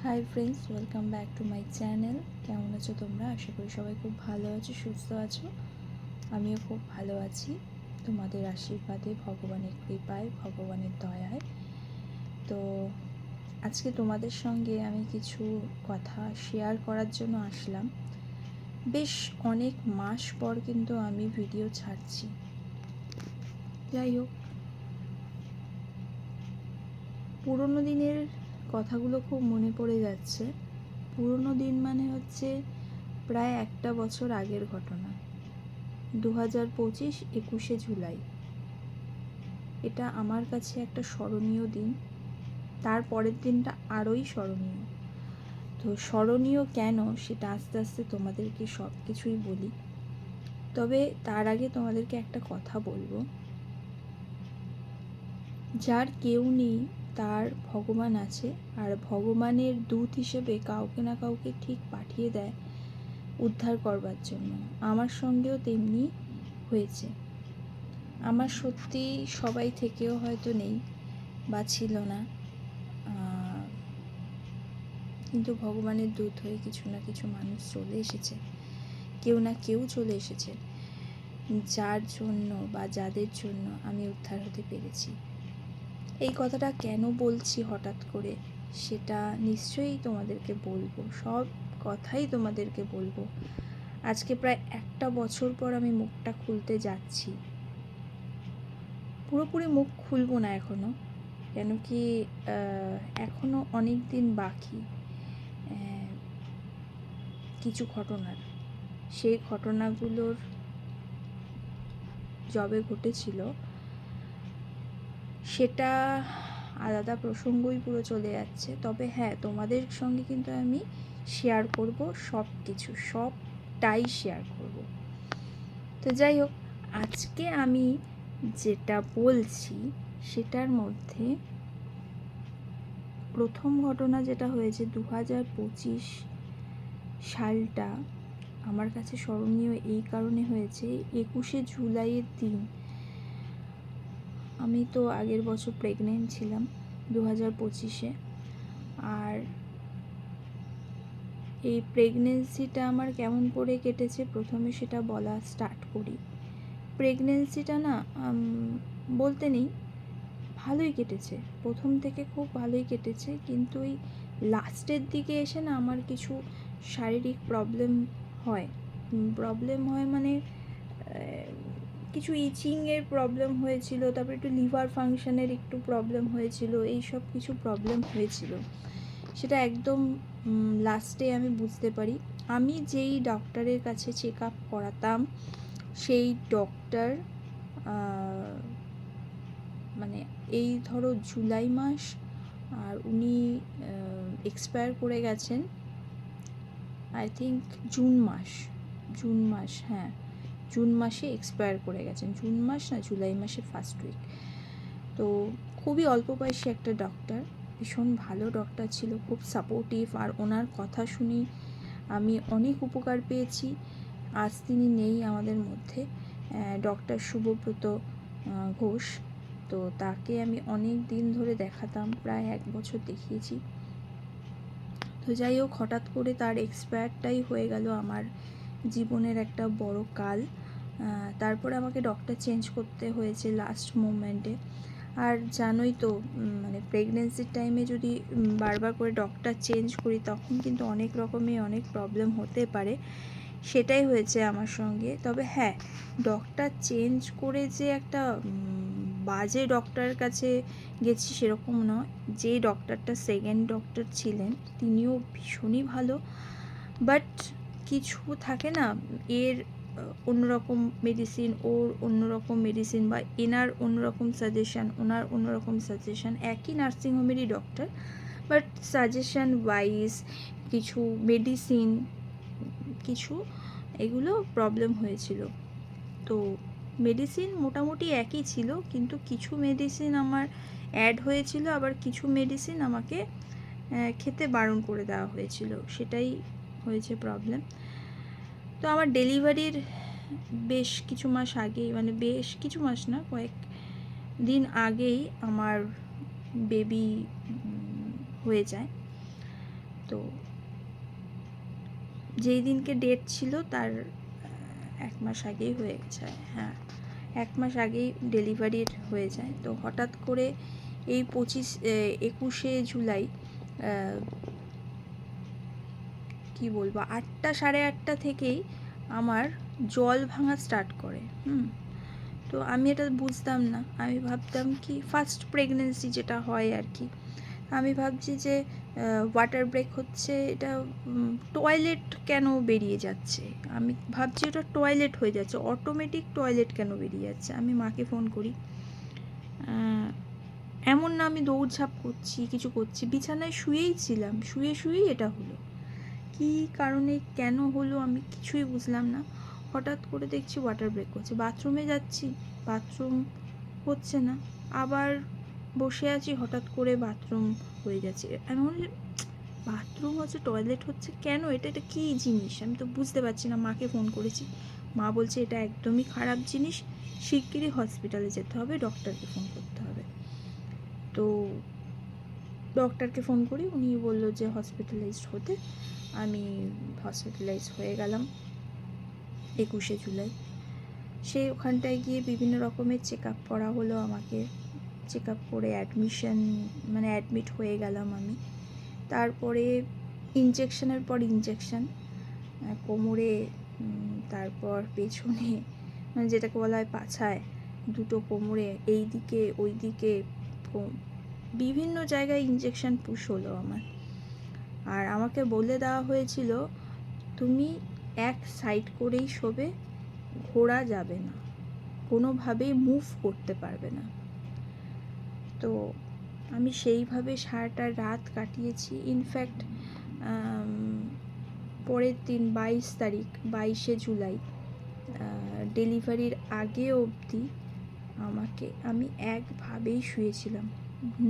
Hi friends, welcome back to my channel. কেমন আছো তোমরা? আশা করি সবাই খুব ভালো আছো, সুস্থ আছো। আমিও খুব ভালো আছি তোমাদের আশীর্বাদে, ভগবানের কৃপায়, ভগবানের দয়ায়। তো আজকে তোমাদের সঙ্গে আমি কিছু কথা শেয়ার করার জন্য আসলাম। বেশ অনেক মাস পর কিন্তু আমি ভিডিও ছাড়ছি। যাই হোক, পুরোনো দিনের কথাগুলো খুব মনে পড়ে যাচ্ছে। পুরোনো দিন মানে হচ্ছে প্রায় একটা বছর আগের ঘটনা। 2025 21শে জুলাই। এটা আমার কাছে একটা স্মরণীয় দিন। তার পরের দিনটা আরোই স্মরণীয়। তো স্মরণীয় কেন সেটা আস্তে আস্তে তোমাদেরকে সব কিছুই বলি। তবে তার আগে তোমাদেরকে একটা কথা বলবো, যার কেউ নেই তার ভগবান আছে, আর ভগবানের দূত হিসেবে কাউকে না কাউকে ঠিক পাঠিয়ে দেয় উদ্ধার করবার জন্য। আমার সঙ্গেও তেমনি হয়েছে। আমার সত্যি সবাই থেকেও হয়তো নেই বা ছিল না, কিন্তু ভগবানের দূত হয়ে কিছু না কিছু মানুষ চলে এসেছে, কেউ না কেউ চলে এসেছে, যার জন্য বা যাদের জন্য আমি উদ্ধার হতে পেরেছি। এই কথাটা কেন বলছি হঠাৎ করে সেটা নিশ্চয়ই তোমাদেরকে বলবো, সব কথাই তোমাদেরকে বলবো। আজকে প্রায় একটা বছর পর আমি মুখটা খুলতে যাচ্ছি। পুরোপুরি মুখ খুলবো না এখনও, কেন কি এখনও অনেক দিন বাকি কিছু ঘটনার। সেই ঘটনাগুলোর যবে ঘটেছিল সেটা আলাদা প্রসঙ্গই পুরো চলে যাচ্ছে। তবে হ্যাঁ, তোমাদের সঙ্গে কিন্তু আমি শেয়ার করব সব কিছু, সবটাই শেয়ার করব। তো যাই হোক, আজকে আমি যেটা বলছি সেটার মধ্যে প্রথম ঘটনা যেটা হয়েছে 2025 সালটা আমার কাছে স্মরণীয় এই কারণে হয়েছে, 21শে জুলাইয়ের দিন আমি তো আগের বছর প্রেগনেন্ট ছিলাম 2025-এ। আর এই প্রেগনেন্সিটা আমার কেমন করে কেটেছে প্রথমে সেটা বলা স্টার্ট করি। প্রেগনেন্সিটা না বলতে নেই, ভালোই কেটেছে, প্রথম থেকে খুব ভালোই কেটেছে, কিন্তু এই লাস্টের দিকে এসে না আমার কিছু শারীরিক প্রবলেম হয়। মানে কিছু ইচিংয়ের প্রবলেম হয়েছিল, তারপর একটু লিভার ফাংশনের একটু প্রবলেম হয়েছিল, এই সব কিছু প্রবলেম হয়েছিল। সেটা একদম লাস্টে আমি বুঝতে পারি। আমি যেই ডক্টরের কাছে চেক আপ করাতাম সেই ডক্টর মানে এই ধরো জুলাই মাস, আর উনি এক্সপায়ার করে গেছেন আই থিঙ্ক জুন মাস, হ্যাঁ জুন মাসে এক্সপায়ার করে গেছেন। জুন মাস না জুলাই মাসের ফার্স্ট উইক। তো খুবই অল্প বয়সী একটা ডক্টর, ভীষণ ভালো ডক্টর ছিল, খুব সাপোর্টিভ। আর ওনার কথা শুনি আমি অনেক উপকার পেয়েছি। আজ তিনি নেই আমাদের মধ্যে, ডক্টর শুভব্রত ঘোষ। তো তাকে আমি অনেক দিন ধরে দেখাতাম, প্রায় 1 বছর দেখিয়েছি। তো যাই হোক, হঠাৎ করে তার এক্সপায়ারটাই হয়ে গেল আমার জীবনের একটা বড় কাল। তারপরে আমাকে ডক্টর চেঞ্জ করতে হয়েছে লাস্ট মোমেন্টে। আর জানোই তো, মানে প্রেগনেন্সির টাইমে যদি বারবার করে ডক্টর চেঞ্জ করি তখন কিন্তু অনেক রকমের অনেক প্রবলেম হতে পারে। সেটাই হয়েছে আমার সঙ্গে। তবে হ্যাঁ, ডক্টর চেঞ্জ করে যে একটা বাজে ডক্টরের কাছে গেছি সেরকম নয়। যে ডক্টরটা সেকেন্ড ডক্টর ছিলেন তিনিও ভীষণই ভালো, বাট কিছু থাকে না, এর অন্যরকম মেডিসিন, ওর অন্যরকম মেডিসিন, বা এনার অন্যরকম সাজেশান, ওনার অন্যরকম সাজেশান, একই নার্সিংহোমেরই ডক্টর, বাট সাজেশান ওয়াইজ কিছু মেডিসিন, কিছু এগুলো প্রবলেম হয়েছিল। তো মেডিসিন মোটামুটি একই ছিল, কিন্তু কিছু মেডিসিন আমার অ্যাড হয়েছিল, আবার কিছু মেডিসিন আমাকে খেতে বারণ করে দেওয়া হয়েছিল, সেটাই হয়েছে প্রবলেম। তো আমার ডেলিভারির বেশ কিছু মাস আগেই, মানে বেশ কিছু মাস না, কয়েক দিন আগেই আমার বেবি হয়ে যায়। তো যেই দিনকে ডেট ছিল তার 1 মাস আগেই হয়ে গেছে, হ্যাঁ 1 মাস আগেই ডেলিভারির হয়ে যায়। তো হঠাৎ করে এই 21শে জুলাই কি বলবো 8টা সাড়ে 8টা থেকেই আমার জল ভাঙা স্টার্ট করে। তো আমি এটা বুঝতাম না, আমি ভাবতাম কি ফার্স্ট প্রেগনেন্সি যেটা হয় আর কি, আমি ভাবছি যে ওয়াটার ব্রেক হচ্ছে, এটা টয়লেট কেন বেরিয়ে যাচ্ছে, আমি ভাবছি ওটা টয়লেট হয়ে যাচ্ছে, অটোমেটিক টয়লেট কেন বেরিয়ে যাচ্ছে। আমি মাকে ফোন করি, এমন না আমি দৌড়ঝাঁপ করছি কিছু করছি, বিছানায় শুয়েই ছিলাম, শুয়েই এটা হলো। কী কারণে কেন হলো আমি কিছুই বুঝলাম না। হঠাৎ করে দেখছি ওয়াটার ব্রেক করছে, বাথরুমে যাচ্ছি, বাথরুম হচ্ছে না, আবার বসে আছি, হঠাৎ করে বাথরুম হয়ে যাচ্ছে। এমন বাথরুম হচ্ছে, টয়লেট হচ্ছে কেন, এটা কী জিনিস আমি তো বুঝতে পারছি না। মাকে ফোন করেছি, মা বলছে এটা একদমই খারাপ জিনিস, শিগগিরই হসপিটালে যেতে হবে, ডক্টরকে ফোন করতে হবে। তো ডক্টরকে ফোন করি, উনি বললো যে হসপিটালাইজড হতে। আমি হসপিটালাইজ হয়ে গেলাম 21শে জুলাই। সেই ওখানটায় গিয়ে বিভিন্ন রকমের চেক আপ করা হলো আমাকে, চেক আপ করে অ্যাডমিট হয়ে গেলাম আমি। তারপরে ইনজেকশনের পর ইনজেকশন কোমরে, তারপর পেছনে, মানে যেটাকে বলা হয় পাছায়, দুটো কোমরে, এই দিকে ওই দিকে, বিভিন্ন জায়গায় ইনজেকশন পুশ হলো আমার। আর আমাকে বলে দেওয়া হয়েছিল তুমি এক সাইড করেই শোবে, ঘোরা যাবে না, কোনোভাবেই মুভ করতে পারবে না। তো আমি সেইভাবে সারাটা রাত কাটিয়েছি। ইনফ্যাক্ট পরের দিন 22শে জুলাই ডেলিভারির আগে অবধি আমি একভাবেই শুয়েছিলাম,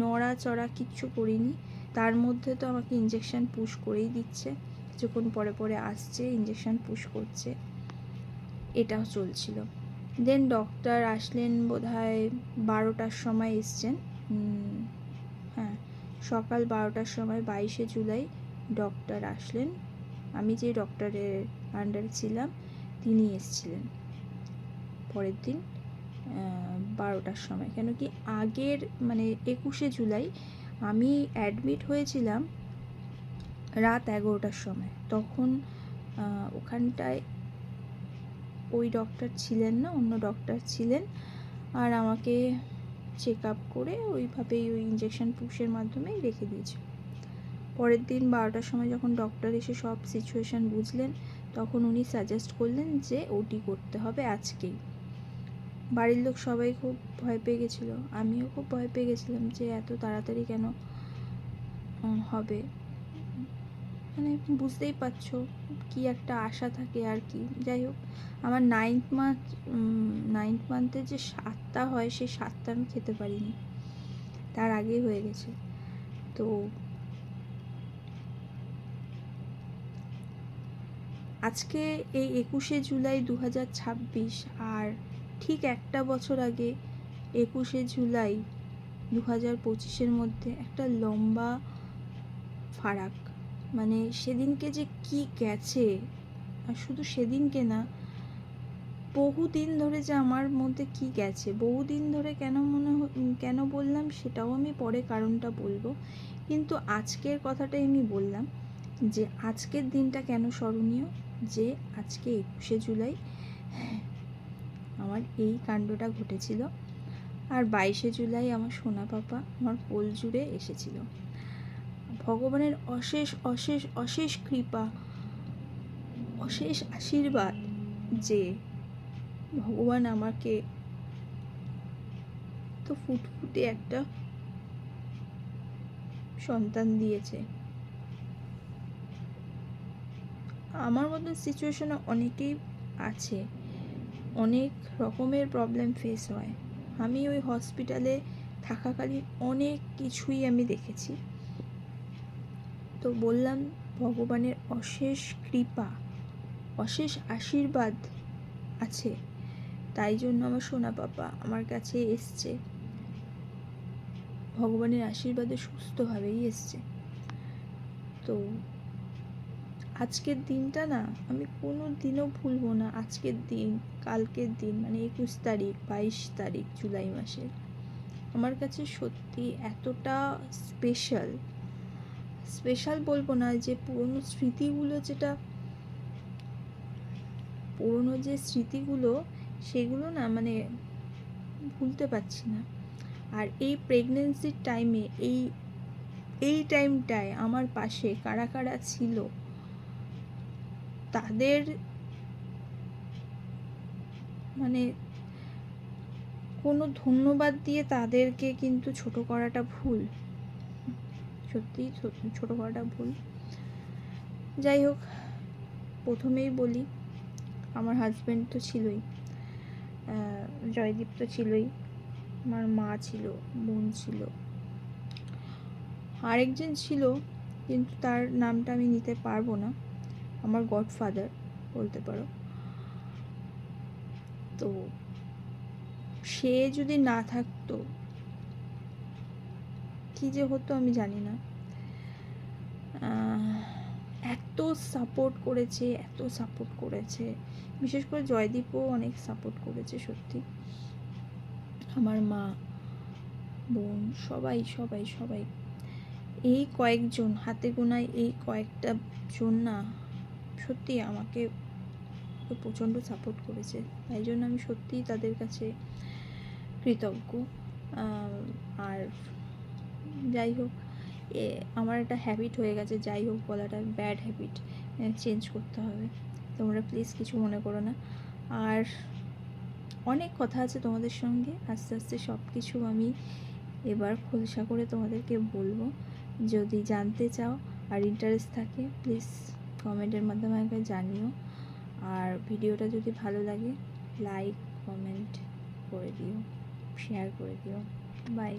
নড়াচড়া কিচ্ছু করিনি। তার মধ্যে তো আমাকে ইনজেকশন পুশ করেই দিচ্ছে, কিছুক্ষণ পরে পরে আসছে ইনজেকশন পুশ করছে, এটাও চলছিল। দেন ডক্টর আসলেন বোধহয় 12টার সময় এসছেন, হ্যাঁ সকাল 12টার সময় 22শে জুলাই ডক্টর আসলেন। আমি যে ডক্টরের আন্ডারে ছিলাম তিনি এসছিলেন পরের দিন 12টার সময়। কেন কি আগের 21শে জুলাই আমি অ্যাডমিট হয়েছিলাম রাত 11টার সময়, তখন ওখানটায় ওই ডক্টর ছিলেন না, অন্য ডক্টর ছিলেন, আর আমাকে চেক আপ করে ওইভাবেই ওই ইনজেকশন পুশের মাধ্যমেই রেখে দিয়েছে। পরের দিন 12টার সময় যখন ডক্টর এসে সব সিচুয়েশান বুঝলেন, তখন উনি সাজেস্ট করলেন যে ওটি করতে হবে আজকেই। বাড়ির লোক সবাই খুব ভয় পেয়ে গেছিলো, আমিও খুব ভয় পেয়ে গেছিলাম যে এত তাড়াতাড়ি কেন হবে, বুঝতেই পারছো কি একটা আশা থাকে আর কি। যাই হোক, আমার 9th মান্থে যে 7টা হয়, সেই 7টা আমি খেতে পারিনি, তার আগেই হয়ে গেছে। তো আজকে এই 21শে জুলাই 2026, আর ঠিক একটা বছর আগে 21শে জুলাই 2025-এর মধ্যে একটা লম্বা ফারাক। সেদিনকে যে কি গেছে, আর শুধু সেদিনকে না, বহুদিন ধরে যে আমার মধ্যে কি গেছে, বহুদিন ধরে কেন বললাম সেটাও আমি পরে কারণটা বলবো, কিন্তু আজকের কথাটাই আমি বললাম যে আজকের দিনটা কেন স্মরণীয়, যে আজকে 21শে জুলাই আমার এই কাণ্ডটা ঘটেছিল। আর 22শে জুলাই আমার সোনা পাপা আমার কোল জুড়ে এসেছিল। ভগবানের অশেষ অশেষ অশেষ কৃপা, অশেষ আশীর্বাদ যে ভগবান আমাকে তো ফুটফুটে একটা সন্তান দিয়েছে। আমার মতন সিচুয়েশনে অনেকেই আছে, অনেক রকমের প্রবলেম ফেস হয়। আমি ওই হসপিটালে থাকাকালীন অনেক কিছুই আমি দেখেছি। তো বললাম ভগবানের অশেষ কৃপা, অশেষ আশীর্বাদ আছে, তাই জন্য আমার সোনা পাপা আমার কাছে এসছে, ভগবানের আশীর্বাদে সুস্থভাবেই এসছে। তো আজকের দিনটা না আমি কোনো দিনও ভুলবো না। আজকের দিন, কালকের দিন, মানে 21 তারিখ, 22 তারিখ জুলাই মাসের আমার কাছে সত্যি এতটা স্পেশাল। স্পেশাল বলবো না, যে পুরনো স্মৃতিগুলো, যেটা পুরনো যে স্মৃতিগুলো সেগুলো না মানে ভুলতে পারছি না। আর এই প্রেগনেন্সির টাইমে এই টাইমটায় আমার পাশে কারা কারা ছিল, তাদের মানে কোনো ধন্যবাদ দিয়ে তাদেরকে কিন্তু ছোট করাটা ভুল, সত্যিই ছোট করাটা ভুল। যাই হোক, প্রথমেই বলি, আমার হাজব্যান্ড তো ছিলই, জয়দীপ তো ছিলই, আমার মা ছিল, বোন ছিল, আরেকজন ছিল কিন্তু তার নামটা আমি নিতে পারবো না, আমার গডফাদার বলতে পারো। তো সে যদি না থাকতো কি যে হতো আমি জানি না। এত সাপোর্ট করেছে, এত সাপোর্ট করেছে, বিশেষ করে জয়দীপও অনেক সাপোর্ট করেছে সত্যি। আমার মা, বোন, সবাই সবাই সবাই, এই কয়েকজন, হাতে গোনায় এই কয়েকটা জন না সত্যি আমাকে প্রচণ্ড সাপোর্ট করেছে। তাই জন্য আমি সত্যিই তাদের কাছে কৃতজ্ঞ। আর যাই হোক, আমার একটা হ্যাবিট হয়ে গেছে যাই হোক বলাটা, ব্যাড হ্যাবিট, চেঞ্জ করতে হবে। তোমরা প্লিজ কিছু মনে করো না। আর অনেক কথা আছে তোমাদের সঙ্গে, আস্তে আস্তে সব কিছু আমি এবার খোলসা করে তোমাদেরকে বলবো। যদি জানতে চাও আর ইন্টারেস্ট থাকে প্লিজ কমেন্টের মাধ্যমে আমাকে জানিও। আর ভিডিওটা যদি ভালো লাগে লাইক কমেন্ট করে দিও, শেয়ার করে দিও। বাই।